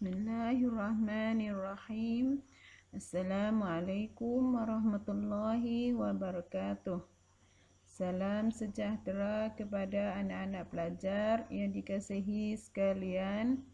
Bismillahirrahmanirrahim. Assalamualaikum warahmatullahi wabarakatuh. Salam sejahtera kepada anak-anak pelajar yang dikasihi sekalian.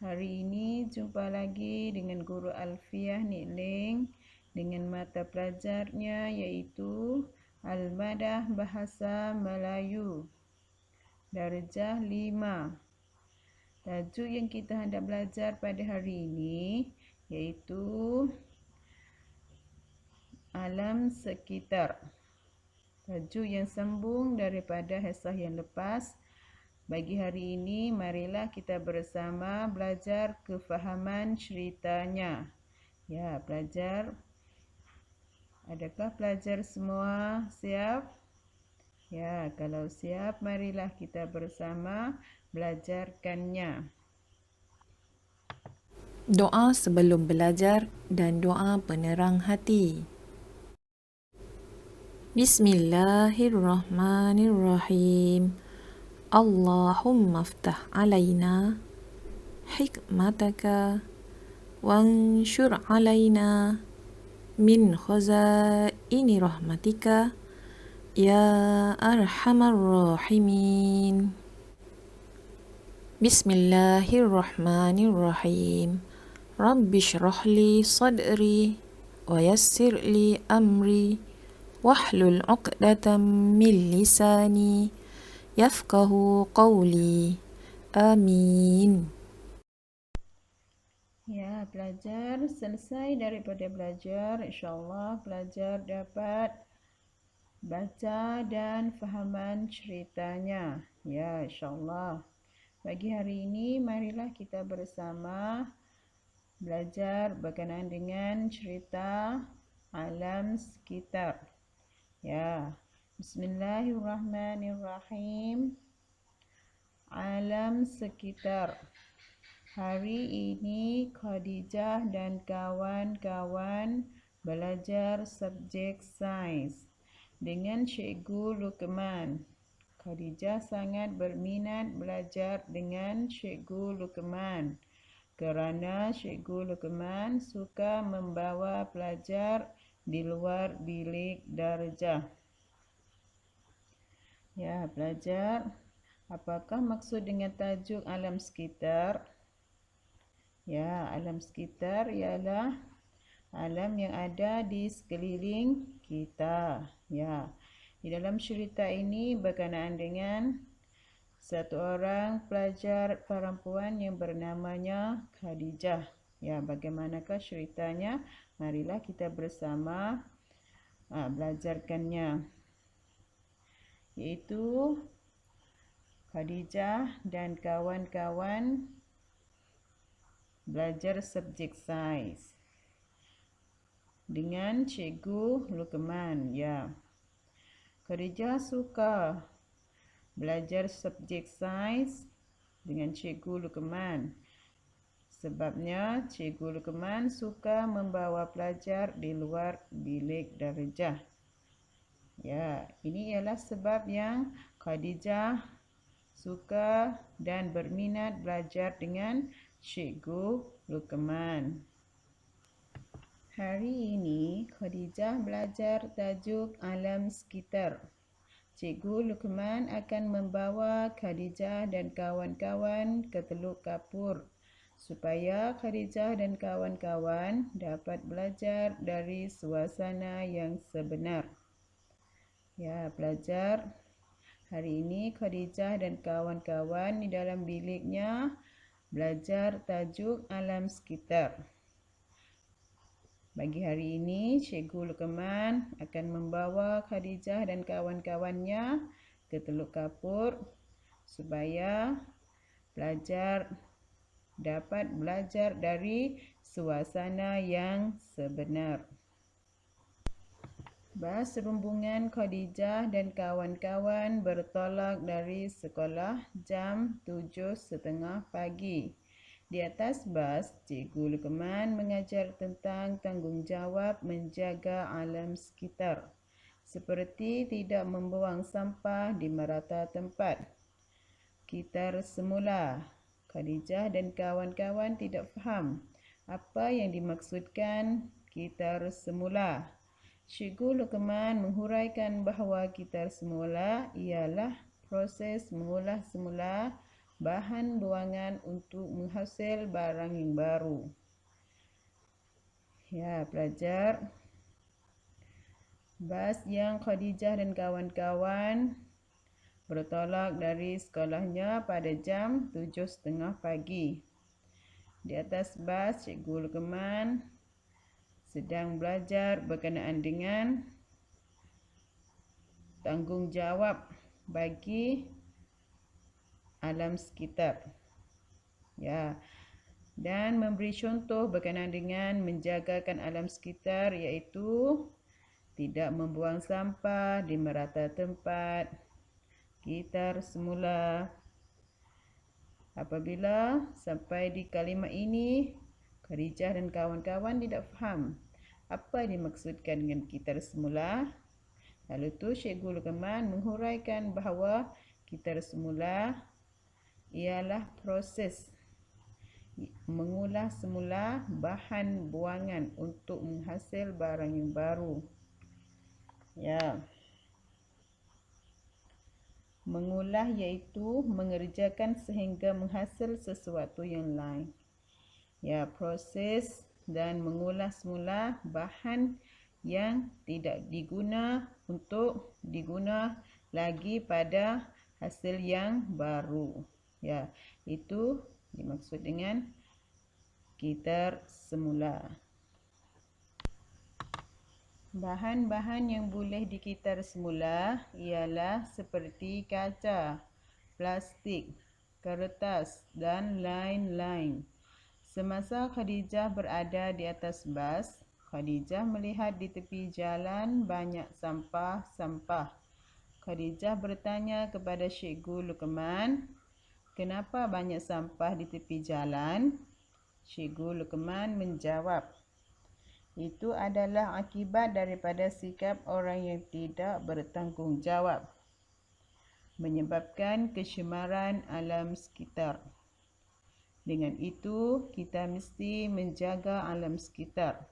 Hari ini jumpa lagi dengan Guru Alfiah Nik Ling dengan mata pelajarnya iaitu Al-Madah Bahasa Melayu. Darjah 5. Tajuk yang kita hendak belajar pada hari ini iaitu alam sekitar. Tajuk yang sambung daripada hissah yang lepas. Bagi hari ini, marilah kita bersama belajar kefahaman ceritanya. Ya, pelajar. Adakah pelajar semua siap? Ya, kalau siap, marilah kita bersama belajarkannya. Doa sebelum belajar dan doa penerang hati. Bismillahirrahmanirrahim. Allahumma aftah alaina hikmataka wanshur alaina min khazaini rahmatika ya arhamar rahimin. Bismillahirrahmanirrahim. Rabbi shrah li sadri wa yassir li amri wahlul 'uqdatam min lisani yafqahu qawli. Amin. Ya, pelajar selesai daripada belajar, insya-Allah pelajar dapat baca dan fahaman ceritanya. Ya, insya-Allah. Bagi hari ini, marilah kita bersama belajar berkenaan dengan cerita alam sekitar. Ya, Bismillahirrahmanirrahim. Alam sekitar. Hari ini Khadijah dan kawan-kawan belajar subjek sains dengan Cikgu Luqman. Khadijah sangat berminat belajar dengan Cikgu Luqman kerana Cikgu Luqman suka membawa pelajar di luar bilik darjah. Ya, pelajar, apakah maksud dengan tajuk alam sekitar? Ya, alam sekitar ialah alam yang ada di sekeliling kita. Ya, di dalam cerita ini berkenaan dengan satu orang pelajar perempuan yang bernamanya Khadijah. Ya, bagaimanakah ceritanya? Marilah kita bersama belajarkannya. Iaitu Khadijah dan kawan-kawan belajar subjek sains dengan Cikgu Luqman. Ya, Khadijah suka belajar subjek sains dengan Cikgu Luqman. Sebabnya Cikgu Luqman suka membawa pelajar di luar bilik darjah. Ya, ini ialah sebab yang Khadijah suka dan berminat belajar dengan Cikgu Luqman. Hari ini Khadijah belajar tajuk alam sekitar. Cikgu Luqman akan membawa Khadijah dan kawan-kawan ke Teluk Kapur supaya Khadijah dan kawan-kawan dapat belajar dari suasana yang sebenar. Ya, pelajar, hari ini Khadijah dan kawan-kawan di dalam biliknya belajar tajuk alam sekitar. Bagi hari ini, Cikgu Luqman akan membawa Khadijah dan kawan-kawannya ke Teluk Kapur supaya pelajar dapat belajar dari suasana yang sebenar. Serumbungan Khadijah dan kawan-kawan bertolak dari sekolah jam 7.30 pagi. Di atas bas, Cikgu Luqman mengajar tentang tanggungjawab menjaga alam sekitar, seperti tidak membuang sampah di merata tempat. Kitar semula, Khadijah dan kawan-kawan tidak faham apa yang dimaksudkan kitar semula. Cikgu Luqman menghuraikan bahawa kitar semula ialah proses mengolah semula bahan buangan untuk menghasil barang yang baru. Ya, pelajar. Bas yang Khadijah dan kawan-kawan bertolak dari sekolahnya pada jam 7.30 pagi. Di atas bas, Cikgu Luqman sedang belajar berkenaan dengan tanggungjawab bagi alam sekitar. Ya, dan memberi contoh berkenaan dengan menjagakan alam sekitar, iaitu tidak membuang sampah di merata tempat, kitar semula. Apabila sampai di kalimat ini, Khadijah dan kawan-kawan tidak faham apa dimaksudkan dengan kitar semula. Lalu tu Cikgu Luqman menghuraikan bahawa kitar semula ialah proses mengolah semula bahan buangan untuk menghasil barang yang baru. Ya. Mengolah iaitu mengerjakan sehingga menghasil sesuatu yang lain. Ya, proses dan mengolah semula bahan yang tidak diguna untuk diguna lagi pada hasil yang baru. Ya, itu dimaksud dengan kitar semula. Bahan-bahan yang boleh dikitar semula ialah seperti kaca, plastik, kertas dan lain-lain. Semasa Khadijah berada di atas bas, Khadijah melihat di tepi jalan banyak sampah-sampah. Khadijah bertanya kepada Cikgu Luqman, "Kenapa banyak sampah di tepi jalan?" Cikgu Luqman menjawab, "Itu adalah akibat daripada sikap orang yang tidak bertanggungjawab, menyebabkan kecemaran alam sekitar. Dengan itu, kita mesti menjaga alam sekitar.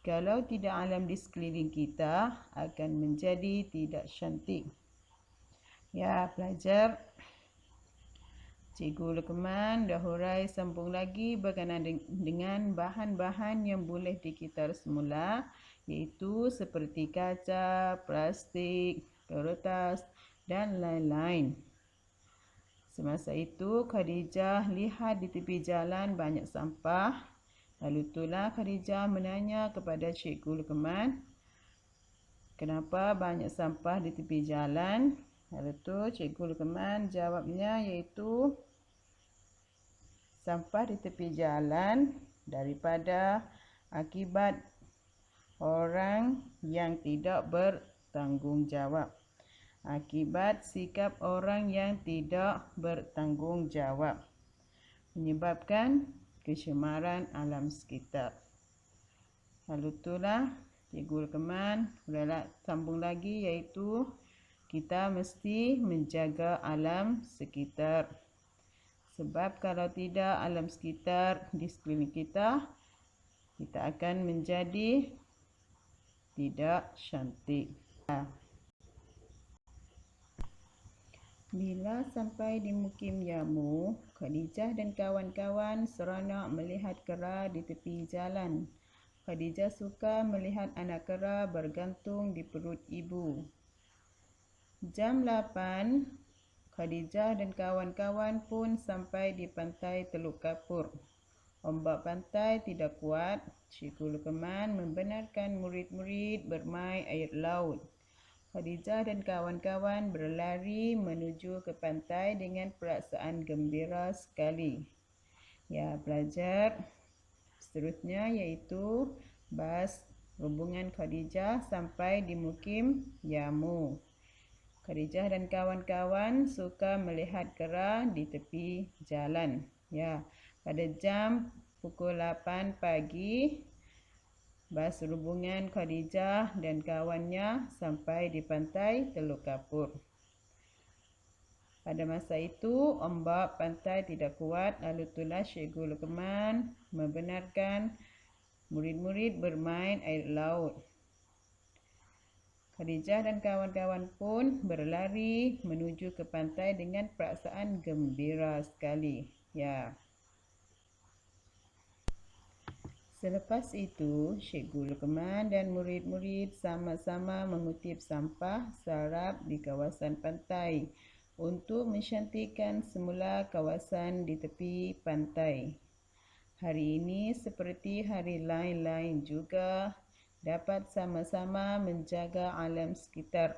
Kalau tidak, alam di sekeliling kita akan menjadi tidak cantik." Ya, pelajar. Cikgu Luqman dah hurai sambung lagi berkenaan dengan bahan-bahan yang boleh dikitar semula, iaitu seperti kaca, plastik, kertas dan lain-lain. Semasa itu, Khadijah lihat di tepi jalan banyak sampah. Lalu itulah Khadijah menanya kepada Cikgu Luqman, "Kenapa banyak sampah di tepi jalan?" Lalu tu Cikgu Luqman jawabnya, iaitu sampah di tepi jalan daripada akibat orang yang tidak bertanggungjawab. Akibat sikap orang yang tidak bertanggungjawab menyebabkan kecemaran alam sekitar. Lalu itulah Cikgu Luqman sambung lagi, iaitu kita mesti menjaga alam sekitar. Sebab kalau tidak, alam sekitar di sekeliling kita akan menjadi tidak cantik. Bila sampai di mukim Yamu, Khadijah dan kawan-kawan seronok melihat kera di tepi jalan. Khadijah suka melihat anak kera bergantung di perut ibu. Jam 8, Khadijah dan kawan-kawan pun sampai di pantai Teluk Kapur. Ombak pantai tidak kuat. Cikgu Luqman membenarkan murid-murid bermain air laut. Khadijah dan kawan-kawan berlari menuju ke pantai dengan perasaan gembira sekali. Ya, pelajar. Seterusnya iaitu bas rombongan Khadijah sampai di mukim Yamu. Khadijah dan kawan-kawan suka melihat kera di tepi jalan. Ya, pada jam pukul 8 pagi, bas rombongan Khadijah dan kawannya sampai di pantai Teluk Kapur. Pada masa itu, ombak pantai tidak kuat, lalu itulah Cikgu Luqman membenarkan murid-murid bermain air laut. Khadijah dan kawan-kawan pun berlari menuju ke pantai dengan perasaan gembira sekali. Ya. Selepas itu, Cikgu Luqman dan murid-murid sama-sama mengutip sampah sarap di kawasan pantai untuk mencantikkan semula kawasan di tepi pantai. Hari ini seperti hari lain-lain juga dapat sama-sama menjaga alam sekitar.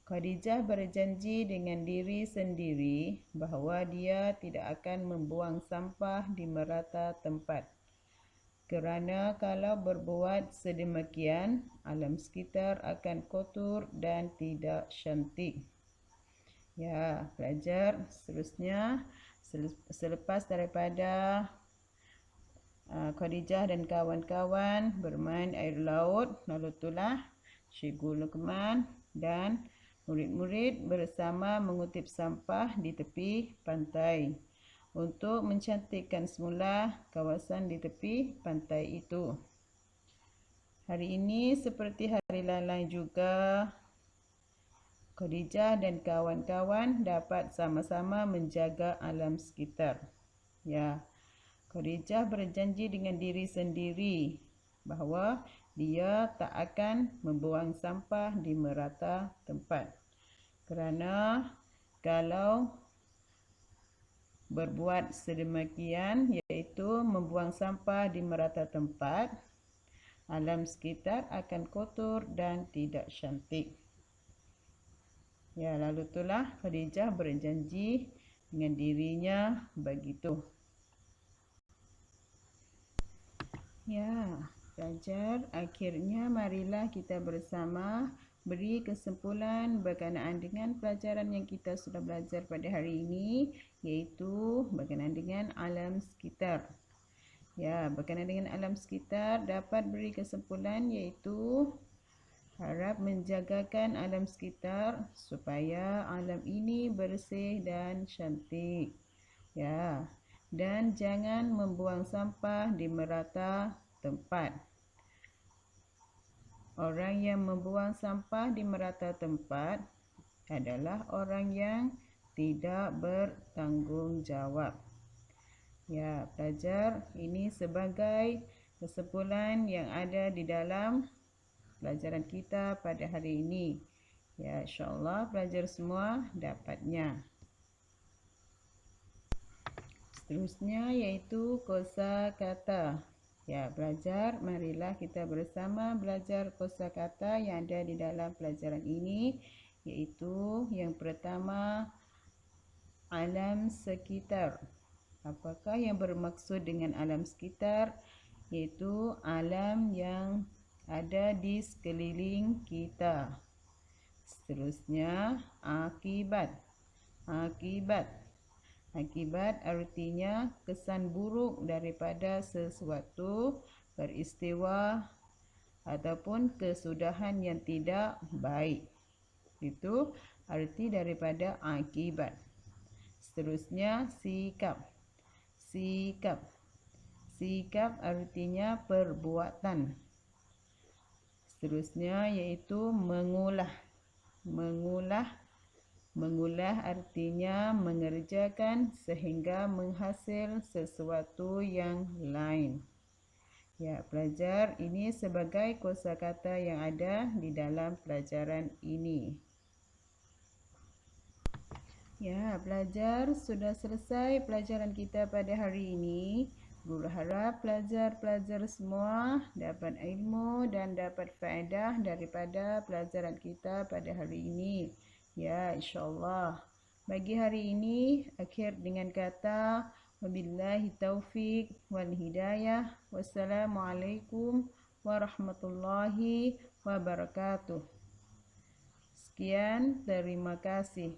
Khadijah berjanji dengan diri sendiri bahawa dia tidak akan membuang sampah di merata tempat. Kerana kalau berbuat sedemikian, alam sekitar akan kotor dan tidak cantik. Ya, pelajar, seterusnya selepas daripada Khadijah dan kawan-kawan bermain air laut, lalu itulah Cikgu Luqman dan murid-murid bersama mengutip sampah di tepi pantai untuk mencantikkan semula kawasan di tepi pantai itu. Hari ini seperti hari lain-lain juga, Khadijah dan kawan-kawan dapat sama-sama menjaga alam sekitar. Ya, Khadijah berjanji dengan diri sendiri bahawa dia tak akan membuang sampah di merata tempat. Kerana kalau berbuat sedemikian, iaitu membuang sampah di merata tempat, alam sekitar akan kotor dan tidak cantik. Ya, lalu itulah Khadijah berjanji dengan dirinya begitu. Ya, pelajar, akhirnya marilah kita bersama beri kesimpulan berkenaan dengan pelajaran yang kita sudah belajar pada hari ini, iaitu berkenaan dengan alam sekitar. Ya, berkenaan dengan alam sekitar dapat beri kesimpulan iaitu harap menjagakan alam sekitar supaya alam ini bersih dan cantik. Ya, dan jangan membuang sampah di merata tempat. Orang yang membuang sampah di merata tempat adalah orang yang tidak bertanggungjawab. Ya, pelajar, ini sebagai kesimpulan yang ada di dalam pelajaran kita pada hari ini. Ya, insyaAllah pelajar semua dapatnya. Seterusnya iaitu kosakata. Ya, pelajar, marilah kita bersama belajar kosakata yang ada di dalam pelajaran ini, iaitu yang pertama, alam sekitar. Apakah yang bermaksud dengan alam sekitar? Iaitu alam yang ada di sekeliling kita. Seterusnya, akibat. Akibat artinya kesan buruk daripada sesuatu peristiwa ataupun kesudahan yang tidak baik. Itu arti daripada akibat. Seterusnya, sikap. Sikap artinya perbuatan. Seterusnya iaitu mengolah. Mengolah artinya mengerjakan sehingga menghasil sesuatu yang lain. Ya, pelajar, ini sebagai kosakata yang ada di dalam pelajaran ini. Ya, pelajar, sudah selesai pelajaran kita pada hari ini. Guru harap pelajar-pelajar semua dapat ilmu dan dapat faedah daripada pelajaran kita pada hari ini. Ya, insyaAllah. Bagi hari ini, akhir dengan kata wabillahi taufiq wal hidayah. Wassalamualaikum warahmatullahi wabarakatuh. Sekian, terima kasih.